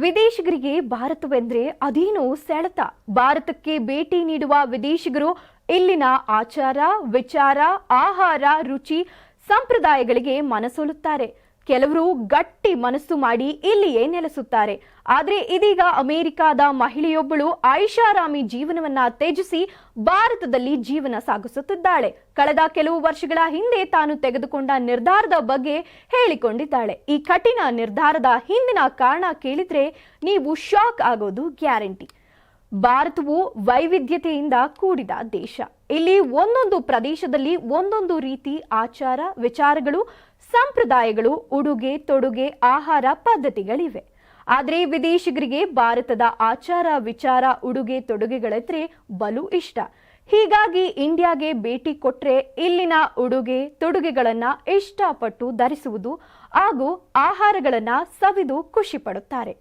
ವಿದೇಶಿಗರಿಗೆ ಭಾರತವೆಂದ್ರೆ ಅದೇನೋ ಸೆಳೆತ. ಭಾರತಕ್ಕೆ ಭೇಟಿ ನೀಡುವ ವಿದೇಶಿಗರು ಇಲ್ಲಿನ ಆಚಾರ, ವಿಚಾರ, ಆಹಾರ, ರುಚಿ, ಸಂಪ್ರದಾಯಗಳಿಗೆ ಮನಸೋಲುತ್ತಾರೆ. ಕೆಲವರು ಗಟ್ಟಿ ಮನಸ್ಸು ಮಾಡಿ ಇಲ್ಲಿಯೇ ನೆಲೆಸುತ್ತಾರೆ. ಆದರೆ ಇದೀಗ ಅಮೆರಿಕಾದ ಮಹಿಳೆಯೊಬ್ಬಳು ಐಷಾರಾಮಿ ಜೀವನವನ್ನ ತ್ಯಜಿಸಿ ಭಾರತದಲ್ಲಿ ಜೀವನ ಸಾಗಿಸುತ್ತಿದ್ದಾಳೆ. ಕಳೆದ ಕೆಲವು ವರ್ಷಗಳ ಹಿಂದೆ ತಾನು ತೆಗೆದುಕೊಂಡ ನಿರ್ಧಾರದ ಬಗ್ಗೆ ಹೇಳಿಕೊಂಡಿದ್ದಾಳೆ. ಈ ಕಠಿಣ ನಿರ್ಧಾರದ ಹಿಂದಿನ ಕಾರಣ ಕೇಳಿದ್ರೆ ನೀವು ಶಾಕ್ ಆಗೋದು ಗ್ಯಾರಂಟಿ. ಭಾರತವು ವೈವಿಧ್ಯತೆಯಿಂದ ಕೂಡಿದ ದೇಶ. ಇಲ್ಲಿ ಒಂದೊಂದು ಪ್ರದೇಶದಲ್ಲಿ ಒಂದೊಂದು ರೀತಿ ಆಚಾರ, ವಿಚಾರಗಳು, ಸಂಪ್ರದಾಯಗಳು, ಉಡುಗೆ ತೊಡುಗೆ, ಆಹಾರ ಪದ್ಧತಿಗಳಿವೆ. ಆದರೆ ವಿದೇಶಿಗರಿಗೆ ಭಾರತದ ಆಚಾರ, ವಿಚಾರ, ಉಡುಗೆ ತೊಡುಗೆಗಳೆಂದ್ರೆ ಬಲು ಇಷ್ಟ. ಹೀಗಾಗಿ ಇಂಡಿಯಾಗೆ ಭೇಟಿ ಕೊಟ್ರೆ ಇಲ್ಲಿನ ಉಡುಗೆ ತೊಡುಗೆಗಳನ್ನ ಇಷ್ಟಪಟ್ಟು ಧರಿಸುವುದು ಹಾಗೂ ಆಹಾರಗಳನ್ನ ಸವಿದು ಖುಷಿ ಪಡುತ್ತಾರೆ.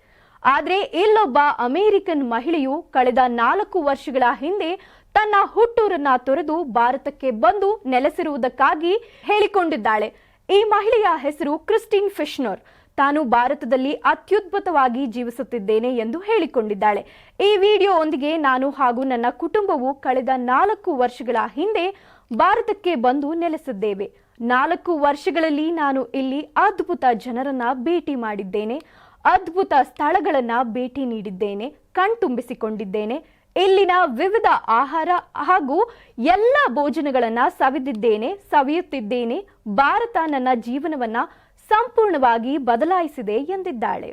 ಆದರೆ ಇಲ್ಲೊಬ್ಬ ಅಮೆರಿಕನ್ ಮಹಿಳೆಯು ಕಳೆದ 4 ವರ್ಷಗಳ ಹಿಂದೆ ತನ್ನ ಹುಟ್ಟೂರನ್ನ ತೊರೆದು ಭಾರತಕ್ಕೆ ಬಂದು ನೆಲೆಸಿರುವುದಕ್ಕಾಗಿ ಹೇಳಿಕೊಂಡಿದ್ದಾಳೆ. ಈ ಮಹಿಳೆಯ ಹೆಸರು ಕ್ರಿಸ್ಟಿನ್ ಫಿಶ್ನರ್. ತಾನು ಭಾರತದಲ್ಲಿ ಅತ್ಯದ್ಭುತವಾಗಿ ಜೀವಿಸುತ್ತಿದ್ದೇನೆ ಎಂದು ಹೇಳಿಕೊಂಡಿದ್ದಾಳೆ. ಈ ವಿಡಿಯೋ ಒಂದಿಗೆ ನಾನು ಹಾಗೂ ನನ್ನ ಕುಟುಂಬವು ಕಳೆದ 4 ವರ್ಷಗಳ ಹಿಂದೆ ಭಾರತಕ್ಕೆ ಬಂದು ನೆಲೆಸಿದ್ದೇವೆ. 4 ವರ್ಷಗಳಲ್ಲಿ ನಾನು ಇಲ್ಲಿ ಅದ್ಭುತ ಜನರನ್ನ ಭೇಟಿ ಮಾಡಿದ್ದೇನೆ, ಅದ್ಭುತ ಸ್ಥಳಗಳನ್ನ ಭೇಟಿ ನೀಡಿದ್ದೇನೆ, ಕಣ್ತುಂಬಿಸಿಕೊಂಡಿದ್ದೇನೆ. ಇಲ್ಲಿನ ವಿವಿಧ ಆಹಾರ ಹಾಗೂ ಎಲ್ಲ ಭೋಜನಗಳನ್ನ ಸವಿದಿದ್ದೇನೆ, ಸವಿಯುತ್ತಿದ್ದೇನೆ. ಭಾರತ ನನ್ನ ಜೀವನವನ್ನ ಸಂಪೂರ್ಣವಾಗಿ ಬದಲಾಯಿಸಿದೆ ಎಂದಿದ್ದಾಳೆ.